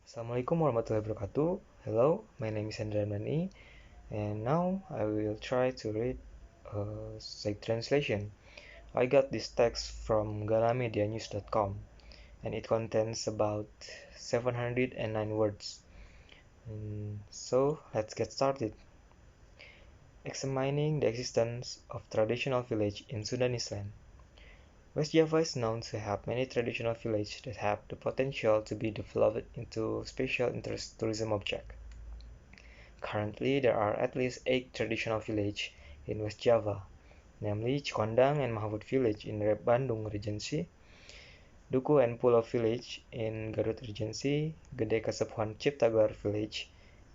Assalamualaikum warahmatullahi wabarakatuh. Hello, my name is Sendi Ramdhani, and now I will try to read a translation. I got this text from galamedianews.com, and it contains about 709 words. So let's get started. Examining the existence of traditional village in Sundanese land. West Java is known to have many traditional villages that have the potential to be developed into special interest tourism objects. Currently, there are at least 8 traditional villages in West Java, namely Cikondang and Mahabud Village in Bandung Regency, Duku and Pulau Village in Garut Regency, Gede Kasepuhan Ciptagelar Village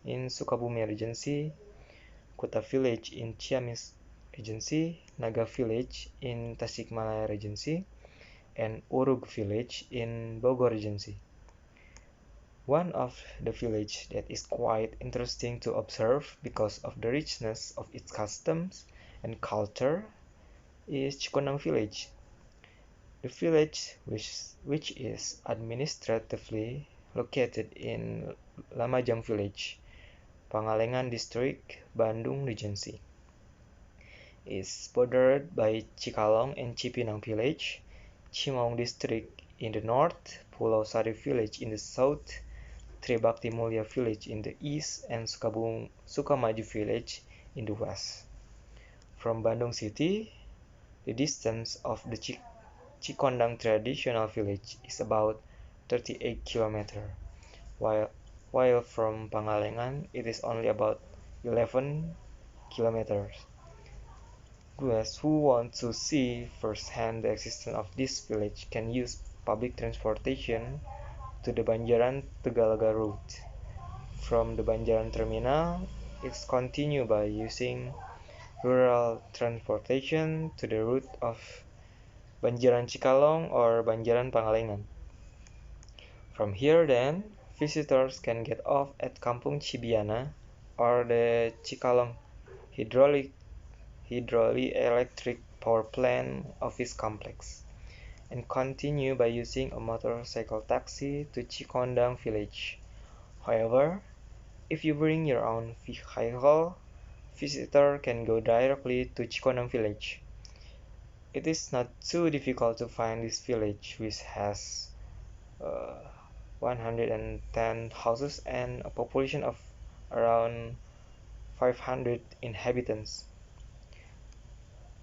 in Sukabumi Regency, Kuta Village in Ciamis Regency, Naga Village in Tasikmalaya Regency, and Urug Village in Bogor Regency. One of the village that is quite interesting to observe because of the richness of its customs and culture is Cikondang village. The village, which is administratively located in Lamajang village, Pangalengan district, Bandung Regency, is bordered by Cikalong and Cipinang village, Cimaung district in the north, Pulau Sari village in the south, Tribakti Mulya village in the east, and Sukamaju village in the west. From Bandung city, the distance of the Cikondang traditional village is about 38 km, while from Pangalengan it is only about 11 km. Guests who want to see firsthand the existence of this village can use public transportation to the Banjaran Tegalaga route. From the Banjaran terminal, it's continued by using rural transportation to the route of Banjaran Cikalong or Banjaran Pangalengan. From here then, visitors can get off at Kampung Cibiana or the Cikalong Hydroelectric Power Plant office complex, and continue by using a motorcycle taxi to Cikondang village. However, if you bring your own vehicle, visitor can go directly to Cikondang village. It is not too difficult to find this village, which has uh, 110 houses and a population of around 500 inhabitants.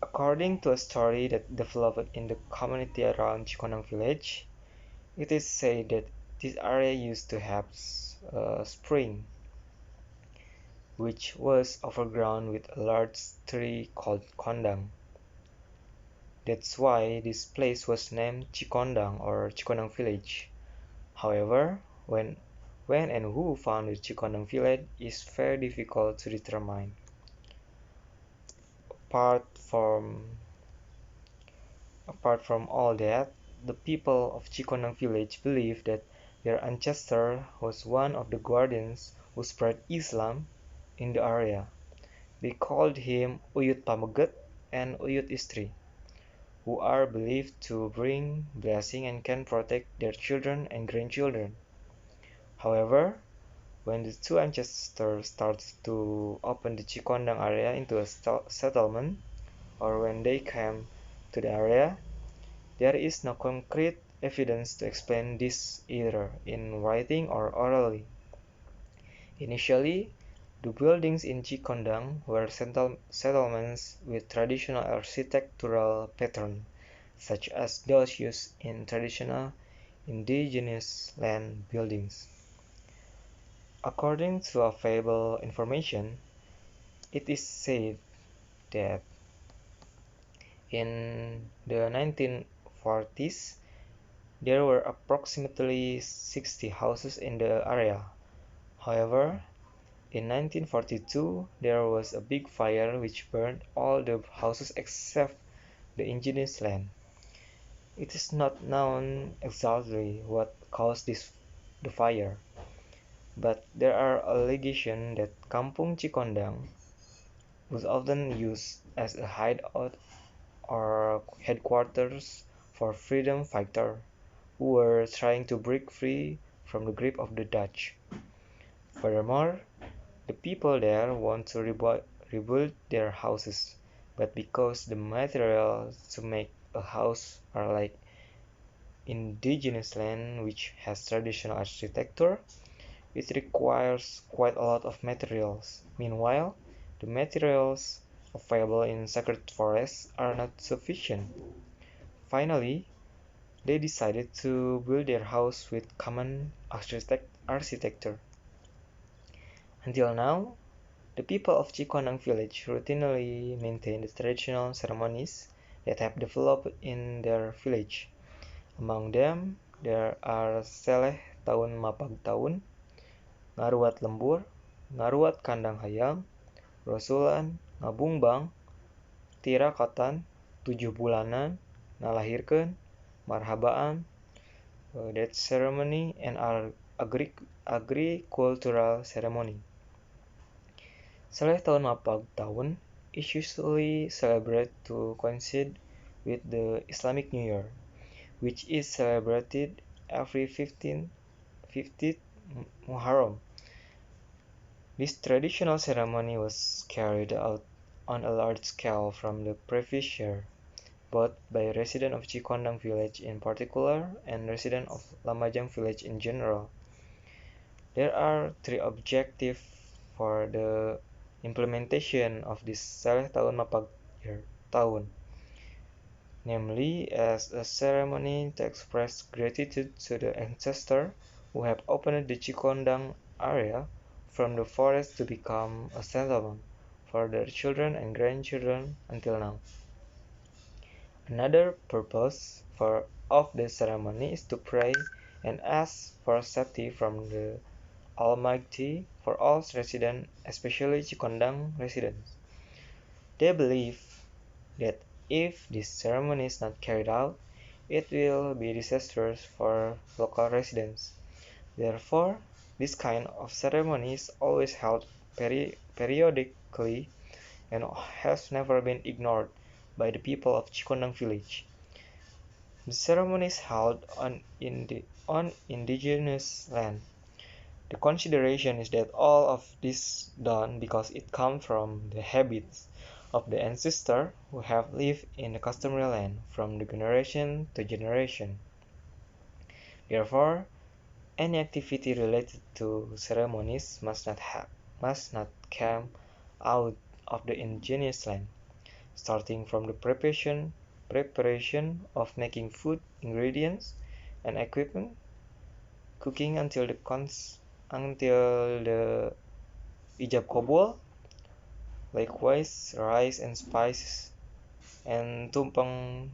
According to a story that developed in the community around Cikondang village, it is said that this area used to have a spring, which was overgrown with a large tree called kondang. That's why this place was named Cikondang or Cikondang village. However, when and who founded Cikondang village is very difficult to determine. Apart from all that, the people of Cikondang village believe that their ancestor was one of the guardians who spread Islam in the area. They called him Uyut Pameget and Uyut Istri, who are believed to bring blessing and can protect their children and grandchildren. However, when the two ancestors started to open the Cikondang area into a settlement, or when they came to the area, there is no concrete evidence to explain this either in writing or orally. Initially, the buildings in Cikondang were settlements with traditional architectural patterns, such as those used in traditional indigenous land buildings. According to available information, it is said that in the 1940s there were approximately 60 houses in the area. However, in 1942 there was a big fire which burned all the houses except the indigenous land. It is not known exactly what caused the fire, but there are allegations that Kampung Cikondang was often used as a hideout or headquarters for freedom fighters who were trying to break free from the grip of the Dutch. Furthermore, the people there want to rebuild their houses, but because the materials to make a house are like indigenous land which has traditional architecture, it requires quite a lot of materials. Meanwhile, the materials available in sacred forests are not sufficient. Finally, they decided to build their house with common architecture. Until now, the people of Cikonang village routinely maintain the traditional ceremonies that have developed in their village. Among them, there are Seleh Tahun Mapag Tahun, Ngaruat Lembur, Ngaruat Kandang Hayam, Rosulan, Ngabungbang, Tirakatan, 7 bulanan, Nalahirkeun, Marhabaan, that ceremony, and agricultural ceremony. Seleh Tahun Mapag Tahun is usually celebrated to coincide with the Islamic New Year, which is celebrated every 15th Muharram. This traditional ceremony was carried out on a large scale from the previous year, both by residents of Cikondang village in particular and residents of Lamajang village in general. There are 3 objectives for the implementation of this Saleh Tahun Mapag Tahun, namely as a ceremony to express gratitude to the ancestors who have opened the Cikondang area from the forest to become a settlement for their children and grandchildren until now. Another purpose of the ceremony is to pray and ask for safety from the Almighty for all residents, especially Cikondang residents. They believe that if this ceremony is not carried out, it will be disastrous for local residents. Therefore, this kind of ceremony is always held periodically and has never been ignored by the people of Cikondang village. The ceremony is held on indigenous land. The consideration is that all of this done because it comes from the habits of the ancestors who have lived in the customary land from the generation to generation. Therefore, any activity related to ceremonies must not come out of the indigenous land, starting from the preparation of making food, ingredients, and equipment, cooking until the ijab kabul, likewise rice and spices and tumpeng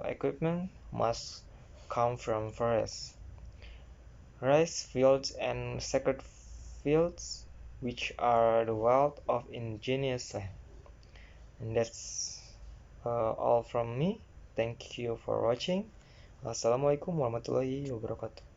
equipment must come from forests, rice fields and sacred fields, which are the wealth of indigenous land. And that's all from me. Thank you for watching. Wassalamualaikum warahmatullahi wabarakatuh.